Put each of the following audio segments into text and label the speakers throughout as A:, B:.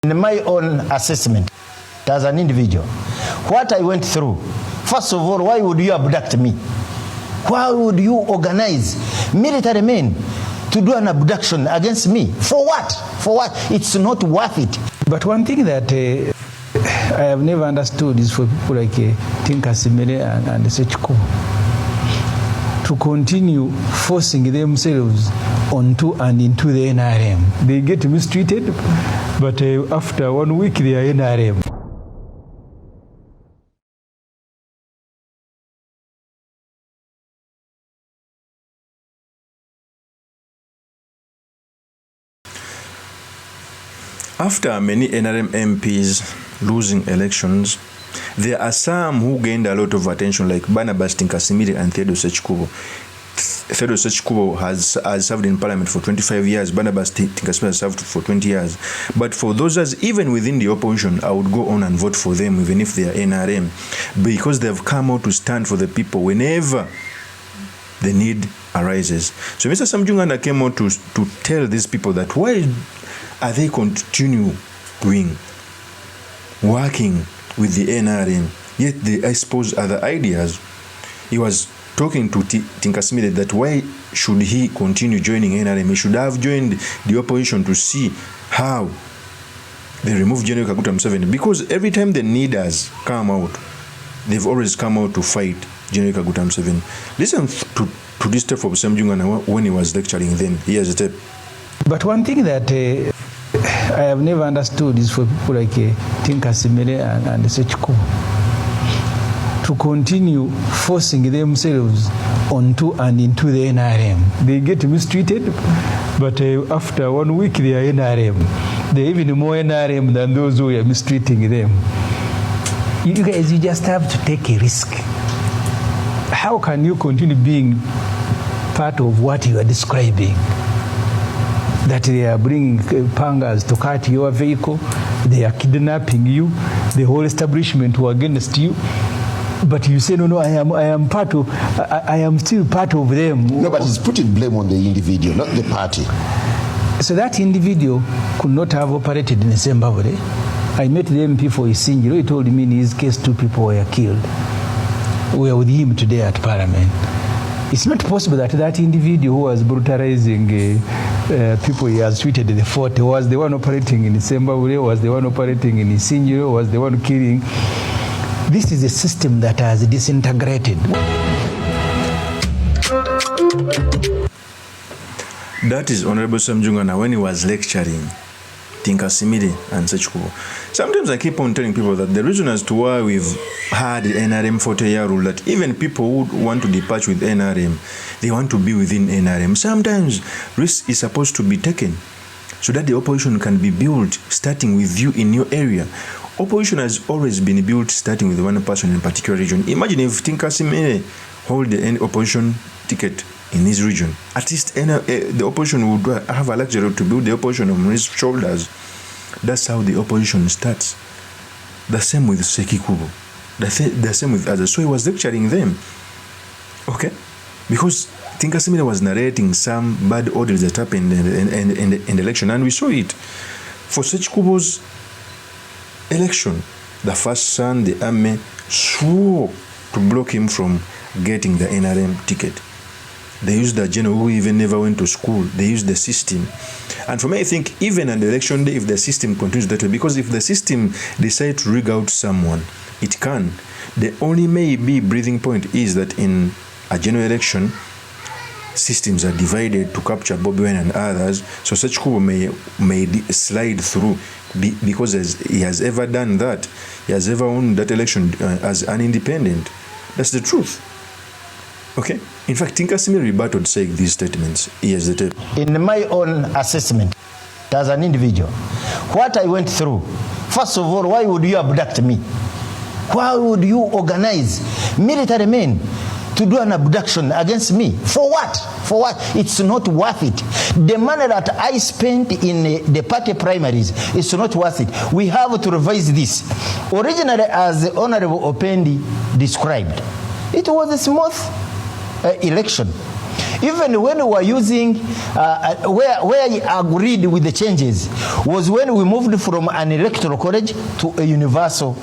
A: In my own assessment as an individual, what I went through, first of all, why would you abduct me? Why would you organize military men to do an abduction against me? For what? For what? It's not worth it.
B: But one thing that I have never understood is for people like TINKASIMIRE and SSEMUJJU to continue forcing themselves onto and into the NRM. They get mistreated, but after 1 week they are NRM.
C: After many NRM MPs losing elections, there are some who gained a lot of attention, like Barnabas TINKASIMIRE and SSEMUJJU. SSEMUJJU has served in parliament for 25 years. Barnabas TINKASIMIRE has served for 20 years. But for those as even within the opposition, I would go on and vote for them, even if they are NRM, because they have come out to stand for the people whenever the need arises. So Mr. SSEMUJJU NGANDA came out to tell these people that why are they continuing working with the NRM, yet they expose other ideas. He was talking to TINKASIMIRE that why should he continue joining NRM? He should have joined the opposition to see how they remove General Kaguta Museveni, because every time the leaders come out, they've always come out to fight General Kaguta Museveni. Listen to this tape of SSEMUJJU NGANDA when he was lecturing them. Here's the tape.
B: But one thing that I have never understood is for people like TINKASIMIRE and SSEMUJJU to continue forcing themselves onto and into the NRM. They get mistreated, but after 1 week they are NRM. They're even more NRM than those who are mistreating them. You guys, you just have to take a risk. How can you continue being part of what you are describing? That they are bringing pangas to cut your vehicle, they are kidnapping you, the whole establishment were against you, but you say no, I am still part of them.
D: No, but he's putting blame on the individual, not the party.
B: So that individual could not have operated in Zimbabwe. I met the MP for Isinjiro. He told me in his case 2 people were killed. We are with him today at Parliament. It's not possible that that individual who was brutalizing people he has treated the fort was the one operating in Zimbabwe, was the one operating in Isinjiro, was the one killing. This is a system that has disintegrated.
C: That is Honorable SSEMUJJU NGANDA when he was lecturing TINKASIMIRE and SSEMUJJU. Sometimes I keep on telling people that the reason as to why we've had the NRM 40-year rule, that even people who want to depart with NRM, they want to be within NRM. Sometimes risk is supposed to be taken so that the opposition can be built starting with you in your area. Opposition has always been built starting with one person in a particular region. Imagine if TINKASIMIRE hold the opposition ticket in his region. At least the opposition would have a luxury to build the opposition on his shoulders. That's how the opposition starts. The same with Sekikubo. The same with others. So he was lecturing them. Okay? Because TINKASIMIRE was narrating some bad orders that happened in the election, and we saw it. For Sekikubo's election, the first son, the army, swore to block him from getting the NRM ticket. They used the general who even never went to school. They used the system. And for me, I think even on the election day, if the system continues that way, because if the system decides to rig out someone, it can. The only maybe breathing point is that in a general election, systems are divided to capture Bobi Wine and others. So SSEMUJJU may slide through because he has ever done that. He has ever won that election as an independent. That's the truth. Okay? In fact, TINKASIMIRE rebutted saying these statements. Here's the tape.
A: In my own assessment as an individual, what I went through, first of all, why would you abduct me? Why would you organize military men to do an abduction against me? For what? For what? It's not worth it. The money that I spent in the party primaries is not worth it. We have to revise this. Originally, as the Honorable Opendi described, it was a smooth election. Even when we were using, where I agreed with the changes was when we moved from an electoral college to a universal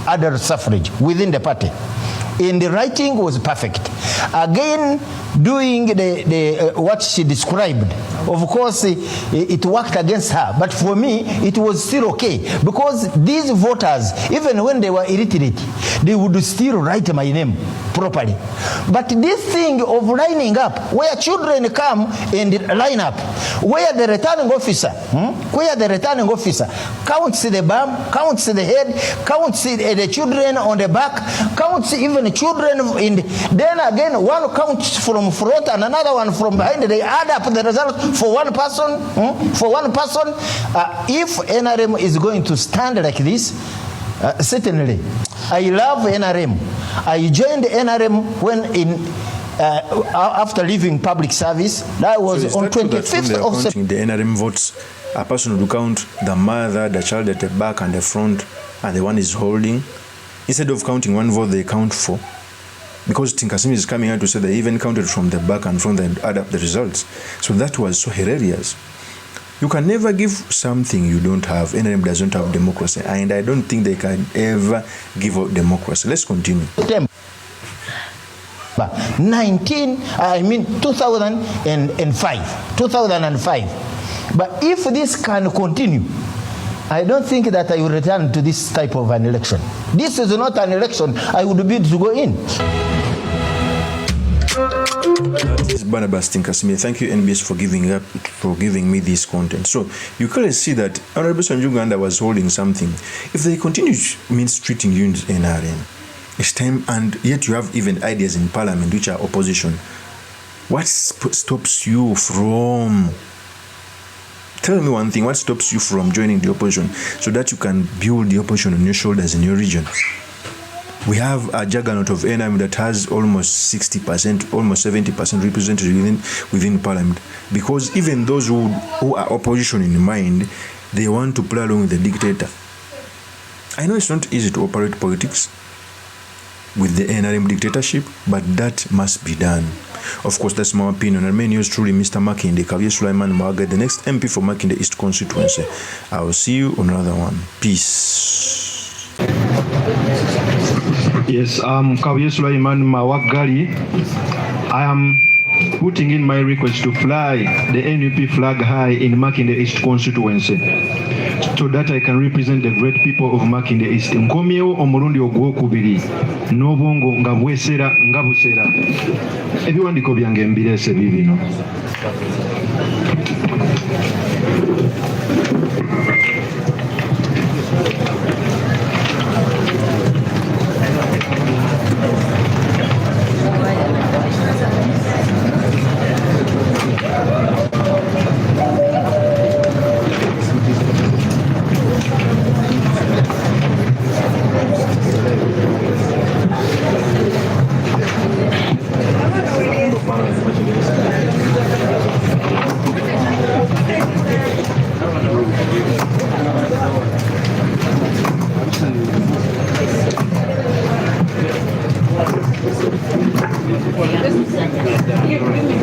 A: adult suffrage within the party. And the writing was perfect. Again, doing what she described, of course, it worked against her. But for me, it was still okay. Because these voters, even when they were illiterate, they would still write my name properly. But this thing of lining up, where children come and line up, where the returning officer, counts the bum, counts the head, counts the children on the back, counts even the children in, then again one counts from front and another one from behind. They add up the results for one person. If NRM is going to stand like this, certainly. I love NRM. I joined NRM when after leaving public service. That was on 25th of September.
C: The NRM votes, a person will count the mother, the child at the back and the front, and the one is holding. Instead of counting one vote, they count four. Because TINKASIMIRE is coming out to say they even counted from the back and front and add up the results. So that was so hilarious. You can never give something you don't have. NRM doesn't have democracy, and I don't think they can ever give up democracy. Let's continue.
A: 2005. But if this can continue, I don't think that I will return to this type of an election. This is not an election I would be to go in.
C: This is Barnabas TINKASIMIRE. Thank you, NBS, for giving me this content. So you clearly see that Honorable SSEMUJJU NGANDA was holding something. If they continue mistreating you in NRM, it's time, and yet you have even ideas in Parliament which are opposition. What stops you from? Tell me one thing. What stops you from joining the opposition so that you can build the opposition on your shoulders in your region? We have a juggernaut of NRM that has almost 60%, almost 70% represented within Parliament. Because even those who are opposition in mind, they want to play along with the dictator. I know it's not easy to operate politics with the NRM dictatorship, but that must be done. Of course, that's my opinion. And many yours truly, Mr. Makinde, Kavye Sulaiman Mawaga, the next MP for Makinde East constituency. I will see you on another one. Peace.
E: Yes, Kavye Sulaiman Mawagali. I am putting in my request to fly the NUP flag high in Makinde East constituency, so that I can represent the great people of Makinde East. Nkomyewo omulundi ogwokubiri n'obwongo nga bwesera nga busera. Ebiwandiiko byange mbirese bibino.
F: Gracias.